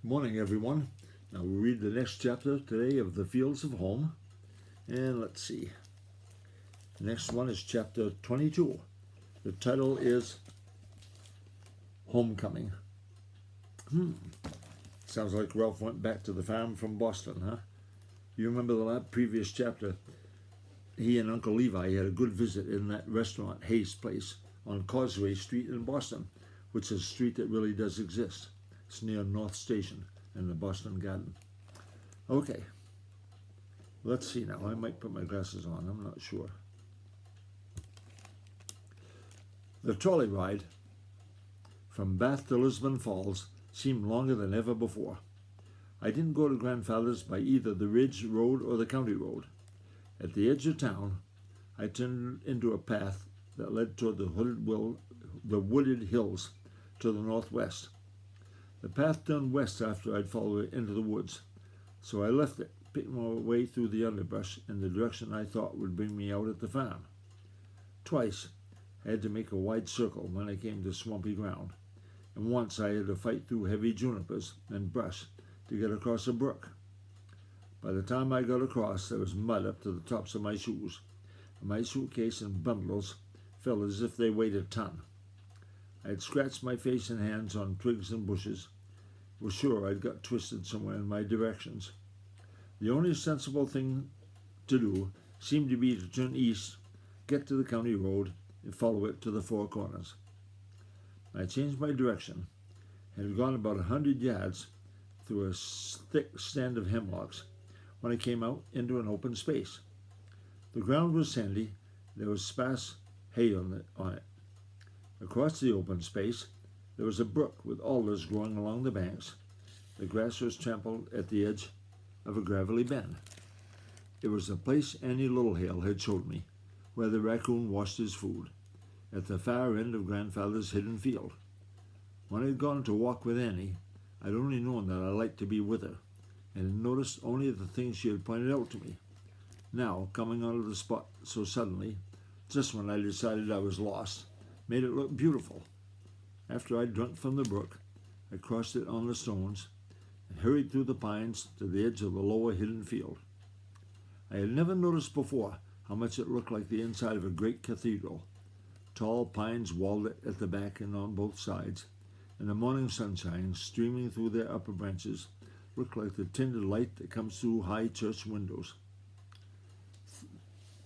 Morning, everyone. Now we'll read the next chapter today of The Fields of Home. And let's see. The next one is chapter 22. The title is Homecoming. Sounds like Ralph went back to the farm from Boston, huh? You remember the previous chapter? He and Uncle Levi had a good visit in that restaurant, Hayes Place, on Causeway Street in Boston, which is a street that really does exist. It's near North Station and the Boston Garden. Okay, let's see now. I might put my glasses on, I'm not sure. The trolley ride from Bath to Lisbon Falls seemed longer than ever before. I didn't go to Grandfather's by either the Ridge Road or the County Road. At the edge of town, I turned into a path that led toward the wooded hills to the northwest. The path turned west after I'd followed it into the woods, so I left it, picking my way through the underbrush in the direction I thought would bring me out at the farm. Twice, I had to make a wide circle when I came to swampy ground, and once I had to fight through heavy junipers and brush to get across a brook. By the time I got across, there was mud up to the tops of my shoes, and my suitcase and bundles felt as if they weighed a ton. I had scratched my face and hands on twigs and bushes, was sure I'd got twisted somewhere in my directions. The only sensible thing to do seemed to be to turn east, get to the county road, and follow it to the Four Corners. I changed my direction and had gone about 100 yards through a thick stand of hemlocks when I came out into an open space. The ground was sandy, there was sparse hay on it. Across the open space, there was a brook with alders growing along the banks. The grass was trampled at the edge of a gravelly bend. It was the place Annie Littlehale had showed me, where the raccoon washed his food, at the far end of Grandfather's hidden field. When I'd gone to walk with Annie, I'd only known that I liked to be with her, and had noticed only the things she had pointed out to me. Now, coming onto the spot so suddenly, just when I decided I was lost, made it look beautiful. After I'd drunk from the brook, I crossed it on the stones and hurried through the pines to the edge of the lower hidden field. I had never noticed before how much it looked like the inside of a great cathedral. Tall pines walled it at the back and on both sides, and the morning sunshine streaming through their upper branches looked like the tinted light that comes through high church windows.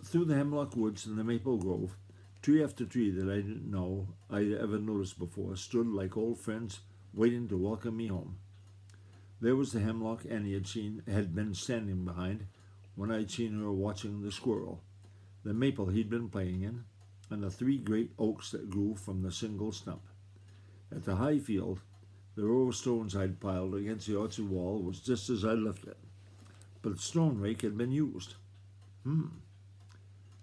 Through the hemlock woods and the maple grove, tree after tree that I didn't know I'd ever noticed before stood like old friends waiting to welcome me home. There was the hemlock Annie had been standing behind when I'd seen her watching the squirrel, the maple he'd been playing in, and the three great oaks that grew from the single stump. At the high field, the row of stones I'd piled against the orchard wall was just as I left it, but the stone rake had been used.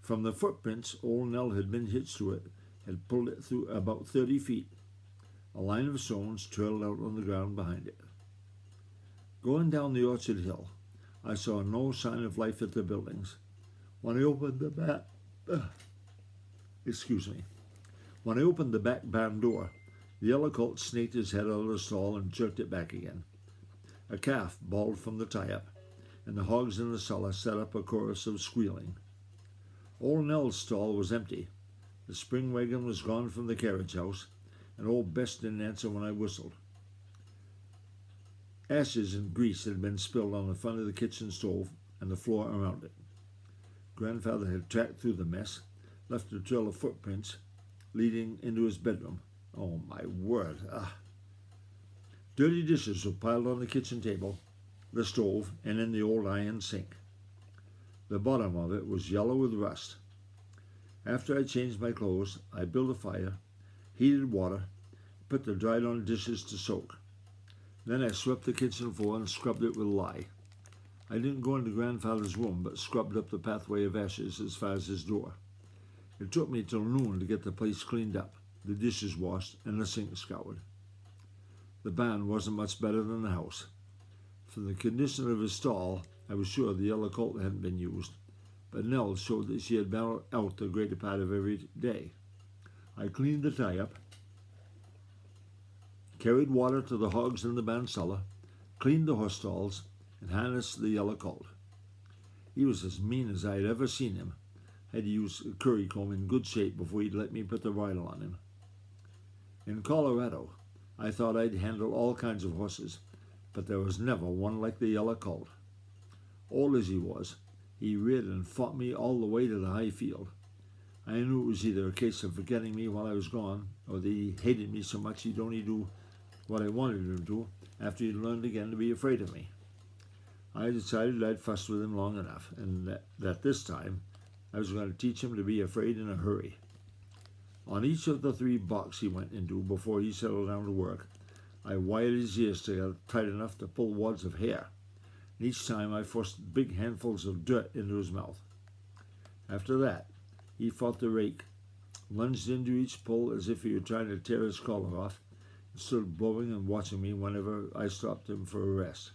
From the footprints old Nell had been hitched to it, had pulled it through about 30 feet. A line of stones trailed out on the ground behind it. Going down the orchard hill, I saw no sign of life at the buildings. When I opened the back barn door, the yellow colt snaked his head out of the stall and jerked it back again. A calf bawled from the tie-up, and the hogs in the cellar set up a chorus of squealing. Old Nell's stall was empty. The spring wagon was gone from the carriage house, and old Bess didn't answer when I whistled. Ashes and grease had been spilled on the front of the kitchen stove and the floor around it. Grandfather had tracked through the mess, left a trail of footprints leading into his bedroom. Oh, my word. Dirty dishes were piled on the kitchen table, the stove, and in the old iron sink. The bottom of it was yellow with rust. After I changed my clothes, I built a fire, heated water, put the dried-on dishes to soak. Then I swept the kitchen floor and scrubbed it with lye. I didn't go into Grandfather's room, but scrubbed up the pathway of ashes as far as his door. It took me till noon to get the place cleaned up, the dishes washed, and the sink scoured. The barn wasn't much better than the house. From the condition of his stall, I was sure the yellow colt hadn't been used, but Nell showed that she had been out the greater part of every day. I cleaned the tie-up, carried water to the hogs in the barn cellar, cleaned the horse stalls, and harnessed the yellow colt. He was as mean as I had ever seen him. I had to use a curry comb in good shape before he'd let me put the bridle on him. In Colorado, I thought I'd handle all kinds of horses, but there was never one like the yellow colt. Old as he was, he reared and fought me all the way to the high field. I knew it was either a case of forgetting me while I was gone, or that he hated me so much he'd only do what I wanted him to do after he'd learned again to be afraid of me. I decided I'd fussed with him long enough, and that this time I was going to teach him to be afraid in a hurry. On each of the 3 bucks he went into before he settled down to work, I wired his ears together tight enough to pull wads of hair, and each time I forced big handfuls of dirt into his mouth. After that, he fought the rake, lunged into each pull as if he were trying to tear his collar off, and stood blowing and watching me whenever I stopped him for a rest.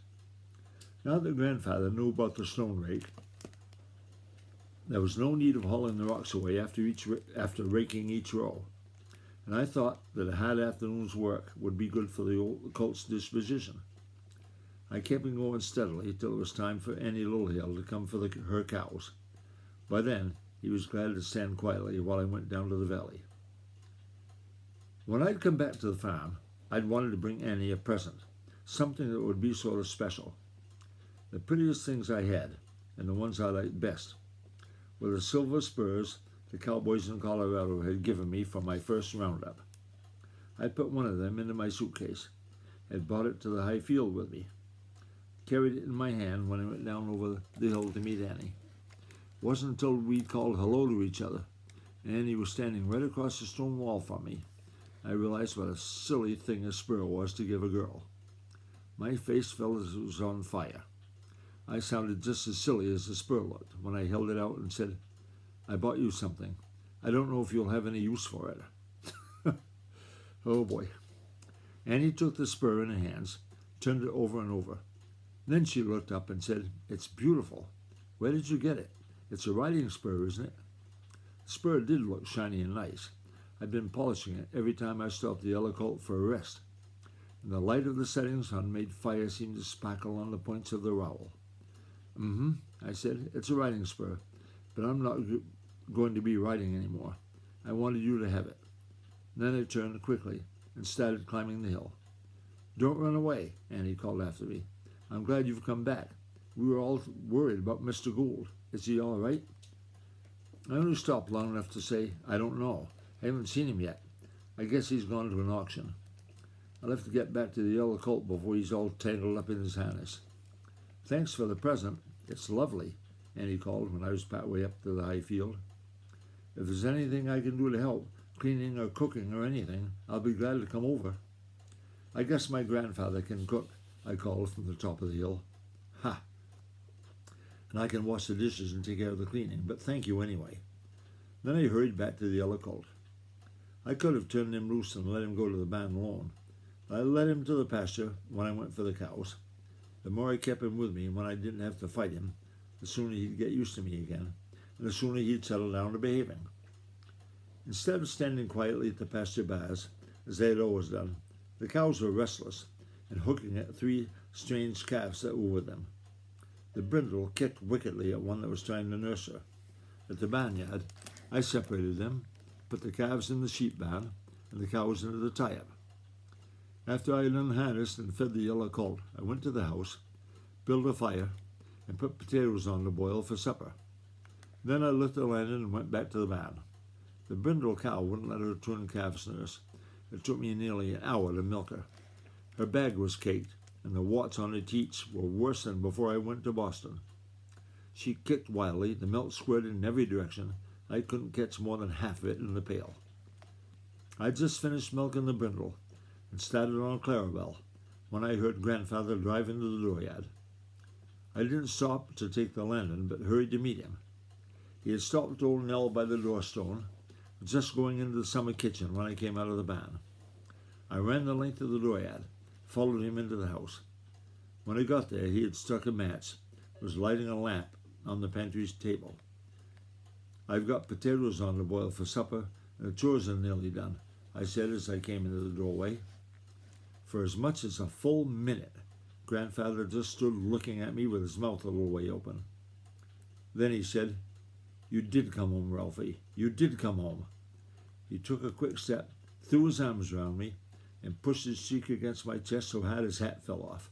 Now that Grandfather knew about the stone rake, there was no need of hauling the rocks away after raking each row, and I thought that a hard afternoon's work would be good for the old colt's disposition. I kept him going steadily till it was time for Annie Littlehill to come for her cows. By then, he was glad to stand quietly while I went down to the valley. When I'd come back to the farm, I'd wanted to bring Annie a present, something that would be sort of special. The prettiest things I had, and the ones I liked best, were the silver spurs the cowboys in Colorado had given me for my first roundup. I put one of them into my suitcase, had brought it to the high field with me, carried it in my hand when I went down over the hill to meet Annie. It wasn't until we'd called hello to each other, and Annie was standing right across the stone wall from me, I realized what a silly thing a spur was to give a girl. My face felt as if it was on fire. I sounded just as silly as the spur looked when I held it out and said, "I bought you something. I don't know if you'll have any use for it." Oh boy. Annie took the spur in her hands, turned it over and over. Then she looked up and said, "It's beautiful. Where did you get it? It's a riding spur, isn't it?" The spur did look shiny and nice. I'd been polishing it every time I stopped the yellow colt for a rest, and the light of the setting sun made fire seem to sparkle on the points of the rowel. I said, "It's a riding spur, but I'm not going to be riding anymore. I wanted you to have it." Then I turned quickly and started climbing the hill. "Don't run away," Annie called after me. "I'm glad you've come back. We were all worried about Mr. Gould. Is he all right?" I only stopped long enough to say, "I don't know. I haven't seen him yet. I guess he's gone to an auction. I'll have to get back to the yellow colt before he's all tangled up in his harness." "Thanks for the present. It's lovely," Annie called when I was partway up to the high field. "If there's anything I can do to help, cleaning or cooking or anything, I'll be glad to come over." "I guess my grandfather can cook," I called from the top of the hill. "Ha! And I can wash the dishes and take care of the cleaning, but thank you anyway." Then I hurried back to the yellow colt. I could have turned him loose and let him go to the barn alone. I led him to the pasture when I went for the cows. The more I kept him with me when I didn't have to fight him, the sooner he'd get used to me again, and the sooner he'd settle down to behaving. Instead of standing quietly at the pasture bars, as they had always done, the cows were restless and hooking at 3 strange calves that were with them. The brindle kicked wickedly at one that was trying to nurse her. At the barnyard, I separated them, put the calves in the sheep barn, and the cows into the tie-up. After I had unharnessed and fed the yellow colt, I went to the house, built a fire, and put potatoes on to boil for supper. Then I lit the lantern and went back to the barn. The brindle cow wouldn't let her twin calves nurse. It took me nearly an hour to milk her. Her bag was caked, and the warts on her teats were worse than before I went to Boston. She kicked wildly, the milk squirted in every direction. I couldn't catch more than half of it in the pail. I'd just finished milking the brindle and started on Clarabelle when I heard Grandfather drive into the dooryard. I didn't stop to take the lantern, but hurried to meet him. He had stopped old Nell by the doorstone, just going into the summer kitchen when I came out of the barn. I ran the length of the dooryard, followed him into the house. When I got there, he had struck a match, was lighting a lamp on the pantry's table. "I've got potatoes on to boil for supper, and the chores are nearly done," I said as I came into the doorway. For as much as a full minute, Grandfather just stood looking at me with his mouth a little way open. Then he said, "You did come home, Ralphie. You did come home." He took a quick step, threw his arms around me, and pushed his cheek against my chest so hard his hat fell off.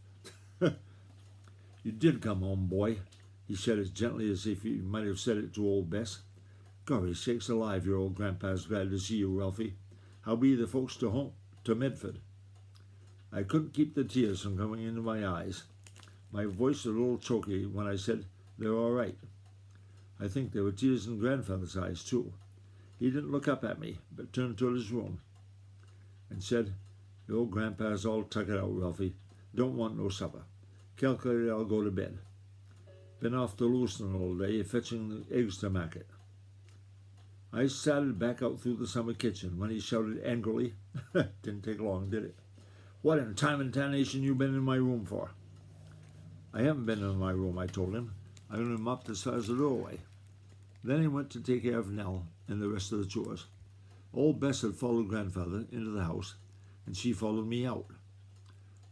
"You did come home, boy," he said as gently as if he might have said it to old Bess. "Gory sakes alive, your old grandpa's glad to see you, Ralphie. How be the folks to Medford?" I couldn't keep the tears from coming into my eyes. My voice was a little choky when I said, "They're all right." I think there were tears in Grandfather's eyes, too. He didn't look up at me, but turned toward his room and said, "Your old grandpa's all tuckered out, Ralphie. Don't want no supper. Calculate I'll go to bed. Been off to Lewiston all day, fetching the eggs to market." I started back out through the summer kitchen when he shouted angrily, "Didn't take long, did it? What in time and tarnation you been in my room for?" "I haven't been in my room," I told him. "I only mopped as far as the doorway." Then he went to take care of Nell and the rest of the chores. Old Bess had followed Grandfather into the house, and she followed me out.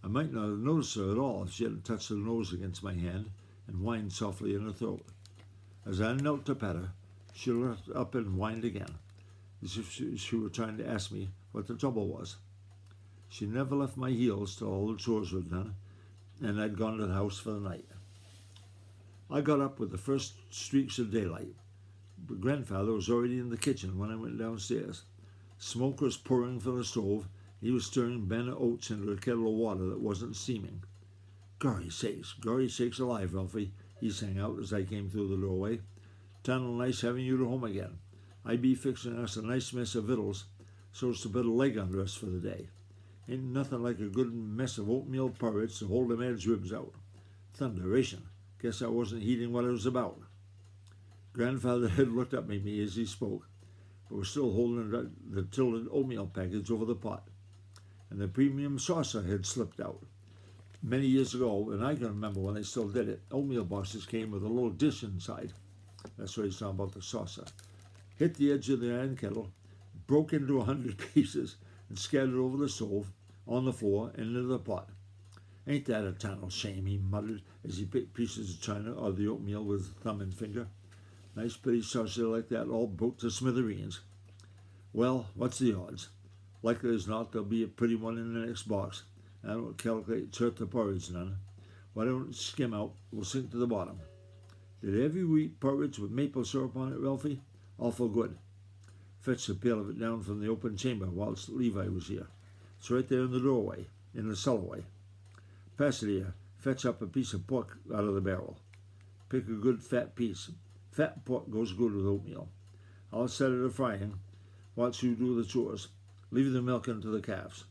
I might not have noticed her at all if she hadn't touched her nose against my hand and whined softly in her throat. As I knelt to pet her, she looked up and whined again, as if she were trying to ask me what the trouble was. She never left my heels till all the chores were done, and I'd gone to the house for the night. I got up with the first streaks of daylight, but Grandfather was already in the kitchen when I went downstairs. Smoke was pouring from the stove. He was stirring banner oats into a kettle of water that wasn't steaming. Gory sakes alive, Ralphie," he sang out as I came through the doorway. "Tarnal nice having you to home again. I be fixing us a nice mess of victuals so's to put a leg under us for the day. Ain't nothing like a good mess of oatmeal porridge to hold a man's ribs out. Thunderation, guess I wasn't heeding what it was about." Grandfather had looked up at me as he spoke, but was still holding the tilted oatmeal package over the pot, and the premium saucer had slipped out. Many years ago, and I can remember when they still did it, oatmeal boxes came with a little dish inside. That's what he's talking about, the saucer. Hit the edge of the iron kettle, broke into 100 pieces, and scattered over the stove, on the floor, and into the pot. "Ain't that a tarnal shame," he muttered as he picked pieces of china or the oatmeal with his thumb and finger. "Nice pretty saucer like that all broke to smithereens. Well, what's the odds? Likely as not there'll be a pretty one in the next box. I don't calculate it's hurt the porridge none. Why don't it skim out? We'll sink to the bottom. Did ever you eat porridge with maple syrup on it, Ralphie? Awful good. Fetched a pail of it down from the open chamber whilst Levi was here. It's right there in the doorway, in the cellarway. Pass it here. Fetch up a piece of pork out of the barrel. Pick a good fat piece. Fat pork goes good with oatmeal. I'll set it a-frying whilst you do the chores. Leave the milk into the calves."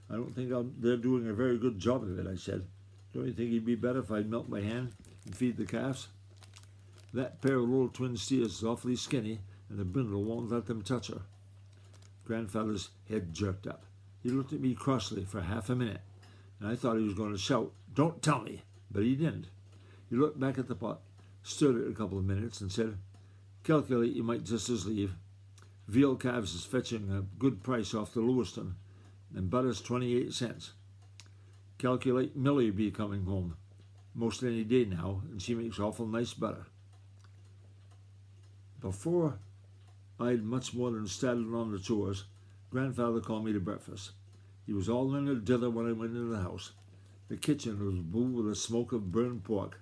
"I don't think they're doing a very good job of it," I said. "Don't you think it'd be better if I'd milk by hand and feed the calves? That pair of little twin steers is awfully skinny, and the brindle won't let them touch her." Grandfather's head jerked up. He looked at me crossly for half a minute, and I thought he was going to shout, "Don't tell me!" But he didn't. He looked back at the pot, stirred it a couple of minutes, and said, "Calculate you might just as leave. Veal calves is fetching a good price off the Lewiston, and butter's 28 cents. Calculate Millie be coming home most any day now, and she makes awful nice butter." Before I'd much more than started on the chores, Grandfather called me to breakfast. He was all in a dither when I went into the house. The kitchen was blue with the smoke of burned pork.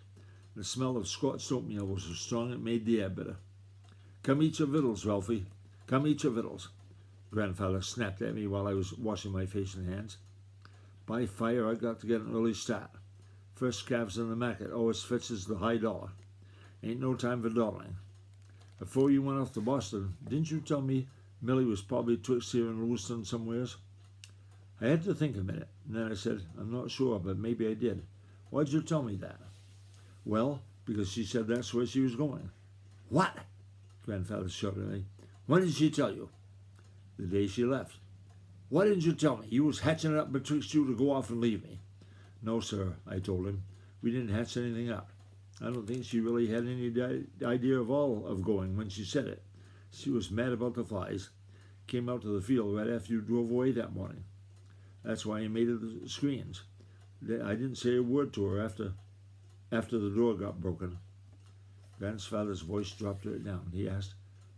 The smell of scorched oatmeal was so strong it made the air bitter. "Come eat your victuals, Ralphie. Come eat your victuals," Grandfather snapped at me while I was washing my face and hands. "By fire, I got to get an early start. First calves in the market always fetches the high dollar. Ain't no time for dawdling. Before you went off to Boston, didn't you tell me Millie was probably twixt here and Lewiston somewheres?" I had to think a minute, and then I said, "I'm not sure, but maybe I did. Why'd you tell me that?" "Well, because she said that's where she was going." "What?" Grandfather shouted at me. "When did she tell you?" "The day she left." "Why didn't you tell me? You was hatching it up betwixt you to go off and leave me." "No, sir," I told him. "We didn't hatch anything up. I don't think she really had any idea of all of going when she said it. She was mad about the flies. Came out to the field right after you drove away that morning. That's why he made her the screens. I didn't say a word to her after the door got broken. Grandfather's voice dropped right down. He asked,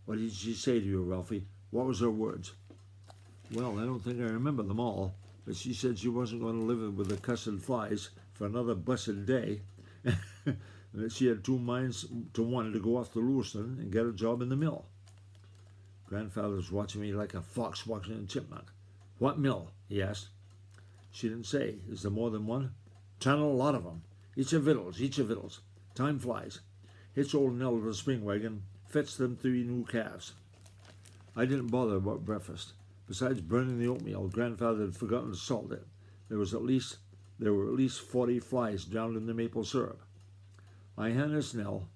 "What did she say to you, Ralphie? What was her words?" "Well, I don't think I remember them all, but she said she wasn't going to live with the cussed flies for another blessed day, and that she had two minds to one to go off to Lewiston and get a job in the mill." Grandfather was watching me like a fox watching a chipmunk. "What mill?" he asked. "She didn't say. Is there more than one?" "Ton a lot of 'em. Each a vittles. Time flies. Hitch old Nell to the spring wagon, fetch them 3 new calves." I didn't bother about breakfast. Besides burning the oatmeal, Grandfather had forgotten to salt it. There were at least 40 flies drowned in the maple syrup. I harnessed Nell,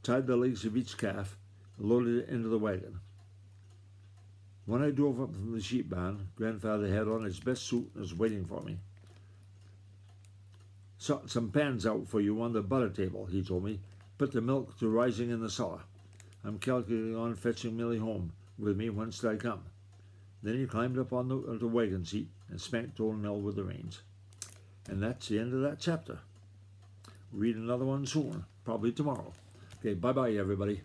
tied the legs of each calf, and loaded it into the wagon. When I drove up from the sheep barn, Grandfather had on his best suit and was waiting for me. "Some pans out for you on the butter table," he told me. "Put the milk to rising in the cellar. I'm calculating on fetching Millie home with me whence I come." Then he climbed up on the wagon seat and spanked old Nell with the reins. And that's the end of that chapter. Read another one soon, probably tomorrow. Okay, bye-bye, everybody.